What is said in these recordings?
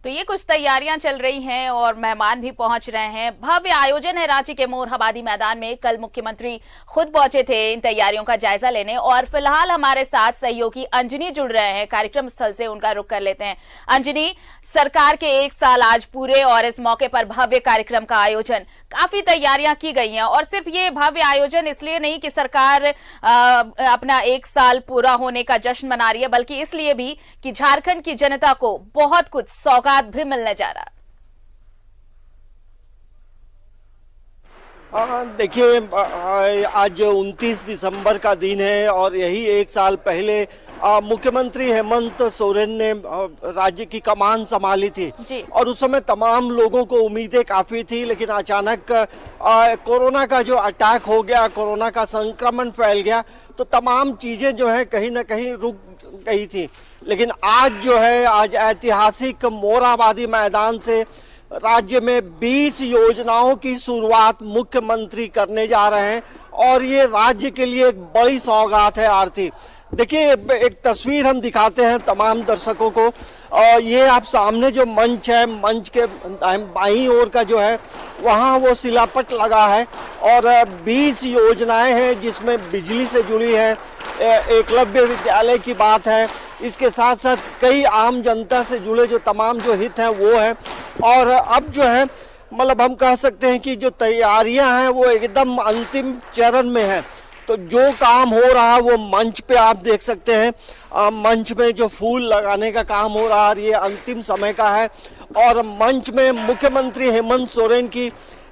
तो ये कुछ तैयारियां चल रही हैं और मेहमान भी पहुंच रहे हैं। भव्य आयोजन है रांची के मोरहाबादी मैदान में। कल मुख्यमंत्री खुद पहुंचे थे इन तैयारियों का जायजा लेने और फिलहाल हमारे साथ सहयोगी अंजनी जुड़ रहे हैं। कार्यक्रम स्थल से उनका रुख कर लेते हैं। अंजनी, सरकार के 1 साल आज पूरे और इस मौके पर भव्य कार्यक्रम का आयोजन, काफी तैयारियां की गई हैं और सिर्फ ये भव्य आयोजन इसलिए नहीं कि सरकार अपना 1 साल पूरा होने का जश्न मना रही है, बल्कि इसलिए भी कि झारखंड की जनता को बहुत कुछ सौगात भी मिलने जा रहा। देखिए, आज 29 दिसंबर का दिन है और यही 1 साल पहले मुख्यमंत्री हेमंत सोरेन ने राज्य की कमान संभाली थी और उस समय तमाम लोगों को उम्मीदें काफ़ी थी, लेकिन अचानक कोरोना का जो अटैक हो गया, कोरोना का संक्रमण फैल गया, तो तमाम चीज़ें जो है कहीं ना कहीं रुक गई थी। लेकिन आज जो है, आज ऐतिहासिक मोरहाबादी मैदान से राज्य में 20 योजनाओं की शुरुआत मुख्यमंत्री करने जा रहे हैं और ये राज्य के लिए एक बड़ी सौगात है। आरती, देखिए, एक तस्वीर हम दिखाते हैं तमाम दर्शकों को। ये आप सामने जो मंच है, मंच के बाईं ओर का जो है वहाँ वो शिलापट लगा है और 20 योजनाएं हैं जिसमें बिजली से जुड़ी है, एकलव्य विद्यालय की बात है, इसके साथ साथ कई आम जनता से जुड़े जो तमाम जो हित हैं वो है। और अब जो है, मतलब हम कह सकते हैं कि जो तैयारियां हैं वो एकदम अंतिम चरण में है। तो जो काम हो रहा है वो मंच पे आप देख सकते हैं। मंच में जो फूल लगाने का काम हो रहा है ये अंतिम समय का है और मंच में मुख्यमंत्री हेमंत सोरेन की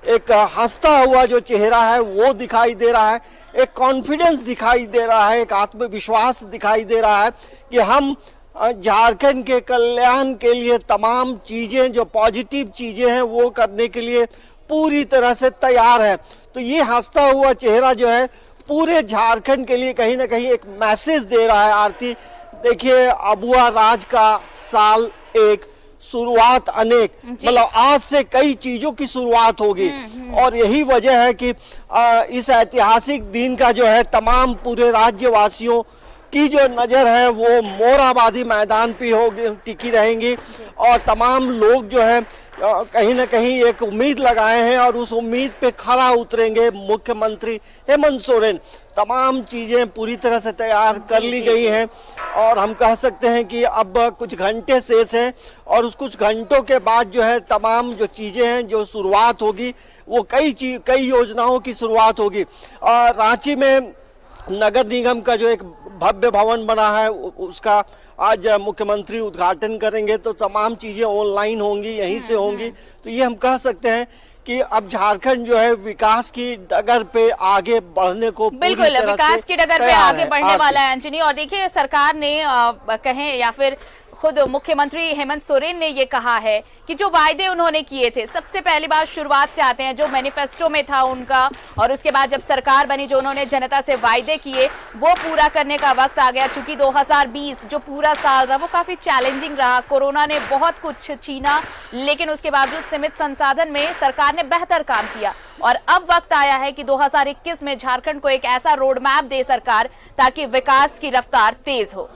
एक हंसता हुआ जो चेहरा है वो दिखाई दे रहा है, एक कॉन्फिडेंस दिखाई दे रहा है, एक आत्मविश्वास दिखाई दे रहा है कि हम झारखंड के कल्याण के लिए तमाम चीज़ें, जो पॉजिटिव चीज़ें हैं वो करने के लिए पूरी तरह से तैयार है। तो ये हंसता हुआ चेहरा जो है पूरे झारखंड के लिए कहीं ना कहीं एक मैसेज दे रहा है। आरती, देखिए, अबुआ राज का साल 1, शुरुआत अनेक, मतलब आज से कई चीजों की शुरुआत होगी और यही वजह है कि इस ऐतिहासिक दिन का जो है तमाम पूरे राज्यवासियों की जो नज़र है वो मोरहाबादी मैदान पे होगी, टिकी रहेंगी और तमाम लोग जो है कहीं ना कहीं एक उम्मीद लगाए हैं और उस उम्मीद पे खरा उतरेंगे मुख्यमंत्री हेमंत सोरेन। तमाम चीज़ें पूरी तरह से तैयार कर ली गई हैं और हम कह सकते हैं कि अब कुछ घंटे शेष हैं और उस कुछ घंटों के बाद जो है तमाम जो चीज़ें हैं जो शुरुआत होगी वो कई योजनाओं की शुरुआत होगी। रांची में नगर निगम का जो एक भव्य भवन बना है उसका आज मुख्यमंत्री उद्घाटन करेंगे, तो तमाम चीज़ें ऑनलाइन होंगी, यहीं से होंगी। तो ये हम कह सकते हैं कि अब झारखंड जो है विकास की डगर पे आगे बढ़ने को बिल्कुल विकास की डगर पे आगे बढ़ने वाला है अंजनी। और देखिए, सरकार ने कहें या फिर खुद मुख्यमंत्री हेमंत सोरेन ने ये कहा है कि जो वायदे उन्होंने किए थे, सबसे पहली बार शुरुआत से आते हैं जो मैनिफेस्टो में था उनका, और उसके बाद जब सरकार बनी जो उन्होंने जनता से वायदे किए वो पूरा करने का वक्त आ गया। चूंकि 2020 जो पूरा साल रहा वो काफी चैलेंजिंग रहा, कोरोना ने बहुत कुछ छीना, लेकिन उसके बावजूद सीमित संसाधन में सरकार ने बेहतर काम किया और अब वक्त आया है कि 2021 में झारखंड को एक ऐसा रोड मैप दे सरकार ताकि विकास की रफ्तार तेज हो।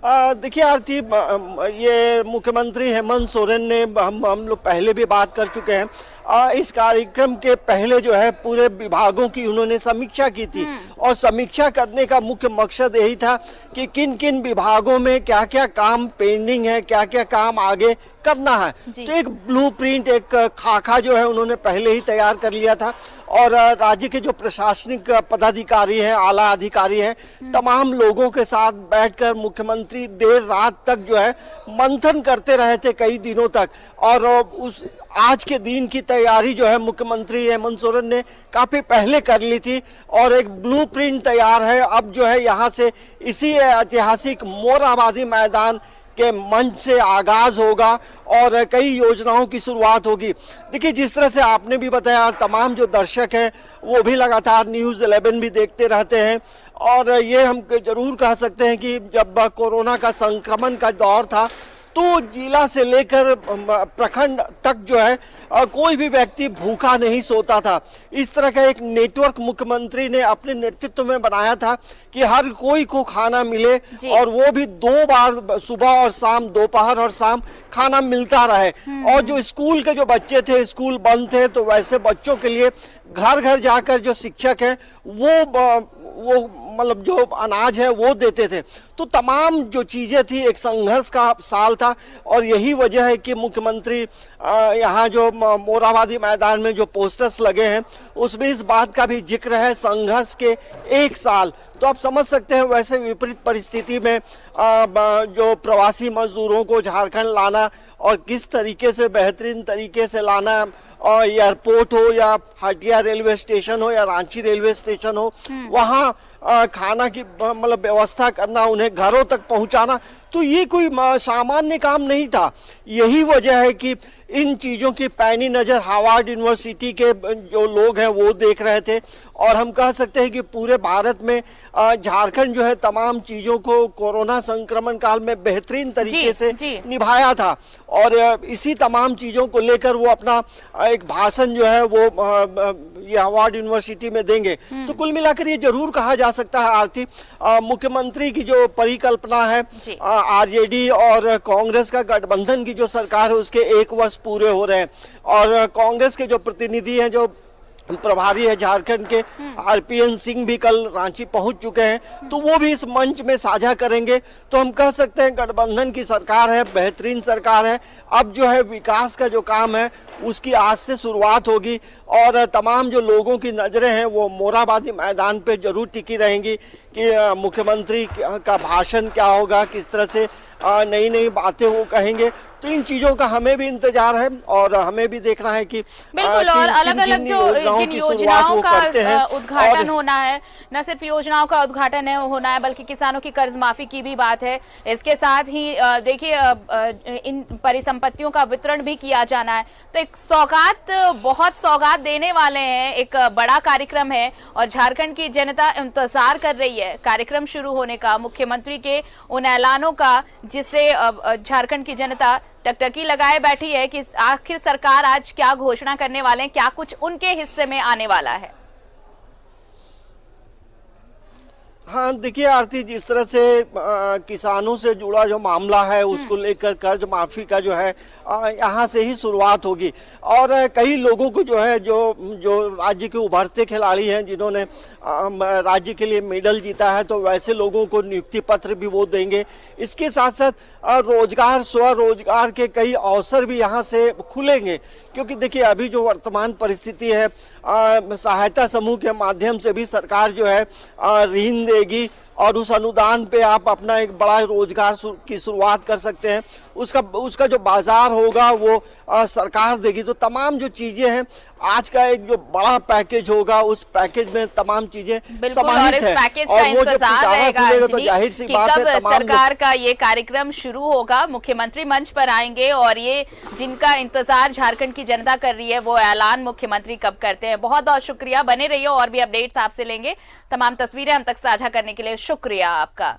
देखिए आरती, ये मुख्यमंत्री हेमंत सोरेन ने हम लोग पहले भी बात कर चुके हैं। इस कार्यक्रम के पहले जो है पूरे विभागों की उन्होंने समीक्षा की थी और समीक्षा करने का मुख्य मकसद यही था कि किन किन विभागों में क्या क्या काम पेंडिंग है, क्या क्या काम आगे करना है। तो एक ब्लूप्रिंट, एक खाका जो है उन्होंने पहले ही तैयार कर लिया था और राज्य के जो प्रशासनिक पदाधिकारी हैं, आला अधिकारी हैं, तमाम लोगों के साथ बैठकर मुख्यमंत्री देर रात तक जो है मंथन करते रहे थे कई दिनों तक और उस आज के दिन की तैयारी जो है मुख्यमंत्री हेमंत सोरेन ने काफ़ी पहले कर ली थी और एक ब्लूप्रिंट तैयार है। अब जो है यहाँ से इसी ऐतिहासिक मोरहाबादी मैदान के मंच से आगाज होगा और कई योजनाओं की शुरुआत होगी। देखिए, जिस तरह से आपने भी बताया, तमाम जो दर्शक हैं वो भी लगातार न्यूज़ 11 भी देखते रहते हैं और ये हम जरूर कह सकते हैं कि जब कोरोना का संक्रमण का दौर था तो जिला से लेकर प्रखंड तक जो है कोई भी व्यक्ति भूखा नहीं सोता था। इस तरह का एक नेटवर्क मुख्यमंत्री ने अपने नेतृत्व में बनाया था कि हर कोई को खाना मिले और वो भी 2 बार, सुबह और शाम, दोपहर और शाम खाना मिलता रहे। और जो स्कूल के जो बच्चे थे, स्कूल बंद थे, तो वैसे बच्चों के लिए घर घर जाकर जो शिक्षक है वो मतलब जो अनाज है वो देते थे। तो तमाम जो चीजें थी, एक संघर्ष का साल था और यही वजह है कि मुख्यमंत्री यहाँ जो मोरहाबादी मैदान में जो पोस्टर्स लगे हैं उसमें इस बात का भी जिक्र है, संघर्ष के 1 साल। तो आप समझ सकते हैं वैसे विपरीत परिस्थिति में जो प्रवासी मजदूरों को झारखंड लाना और किस तरीके से, बेहतरीन तरीके से लाना, और एयरपोर्ट हो या हटिया रेलवे स्टेशन हो या रांची रेलवे स्टेशन हो, वहाँ खाना की मतलब व्यवस्था करना, उन्हें घरों तक पहुँचाना, तो ये कोई सामान्य काम नहीं था। यही वजह है कि इन चीज़ों की पैनी नज़र हार्वर्ड यूनिवर्सिटी के जो लोग हैं वो देख रहे थे और हम कह सकते हैं कि पूरे भारत में झारखंड जो है तमाम चीज़ों को कोरोना संक्रमण काल में बेहतरीन तरीके से निभाया था और इसी तमाम चीज़ों को लेकर वो अपना एक भाषण जो है वो ये हार्वर्ड यूनिवर्सिटी में देंगे। तो कुल मिलाकर ये जरूर कहा जा सकता है आरती, मुख्यमंत्री की जो परिकल्पना है, आरजेडी और कांग्रेस का गठबंधन की जो सरकार है उसके 1 वर्ष पूरे हो रहे हैं और कांग्रेस के जो प्रतिनिधि हैं, जो प्रभारी है झारखंड के, आरपीएन सिंह भी कल रांची पहुंच चुके हैं, तो वो भी इस मंच में साझा करेंगे। तो हम कह सकते हैं गठबंधन की सरकार है, बेहतरीन सरकार है। अब जो है विकास का जो काम है उसकी आज से शुरुआत होगी और तमाम जो लोगों की नजरें हैं वो मोरहाबादी मैदान पे जरूर टिकी रहेंगी कि मुख्यमंत्री का भाषण क्या होगा, किस तरह से नई नई बातें वो कहेंगे। तो इन चीजों का हमें भी इंतजार है और हमें भी देखना है कि बिल्कुल और अलग अलग जो जिन योजनाओं का उद्घाटन होना है, न सिर्फ योजनाओं का उद्घाटन होना है बल्कि किसानों की कर्ज माफी की भी बात है। इसके साथ ही देखिए इन परिसंपत्तियों का वितरण भी किया जाना है। तो एक सौगात, बहुत सौगात देने वाले हैं, एक बड़ा कार्यक्रम है और झारखंड की जनता इंतजार कर रही है कार्यक्रम शुरू होने का, मुख्यमंत्री के उन ऐलानों का जिससे झारखंड की जनता टकटकी लगाए बैठी है कि आखिर सरकार आज क्या घोषणा करने वाले हैं, क्या कुछ उनके हिस्से में आने वाला है। हाँ देखिए आरती, जिस तरह से किसानों से जुड़ा जो मामला है उसको लेकर कर्ज माफी का जो है यहाँ से ही शुरुआत होगी और कई लोगों को जो है जो राज्य के उभरते खिलाड़ी हैं जिन्होंने राज्य के लिए मेडल जीता है, तो वैसे लोगों को नियुक्ति पत्र भी वो देंगे। इसके साथ साथ रोजगार, स्वरोजगार के कई अवसर भी यहाँ से खुलेंगे क्योंकि देखिए अभी जो वर्तमान परिस्थिति है, सहायता समूह के माध्यम से भी सरकार जो है ऋण देगी और उस अनुदान पे आप अपना एक बड़ा रोजगार की शुरुआत कर सकते हैं। उसका जो बाजार होगा वो सरकार देगी। तो तमाम जो चीजें हैं, आज का एक जो बड़ा पैकेज होगा उस पैकेज में तमाम चीजें समाहित है और वो जब खुलेगा तो जाहिर सी बात है तमाम सरकार का ये कार्यक्रम शुरू होगा, मुख्यमंत्री मंच पर आएंगे और ये जिनका इंतजार झारखंड की जनता कर रही है वो ऐलान मुख्यमंत्री कब करते हैं। बहुत बहुत शुक्रिया, बने रहिए और भी अपडेट्स आपसे लेंगे। तमाम तस्वीरें हम तक साझा करने के लिए शुक्रिया आपका।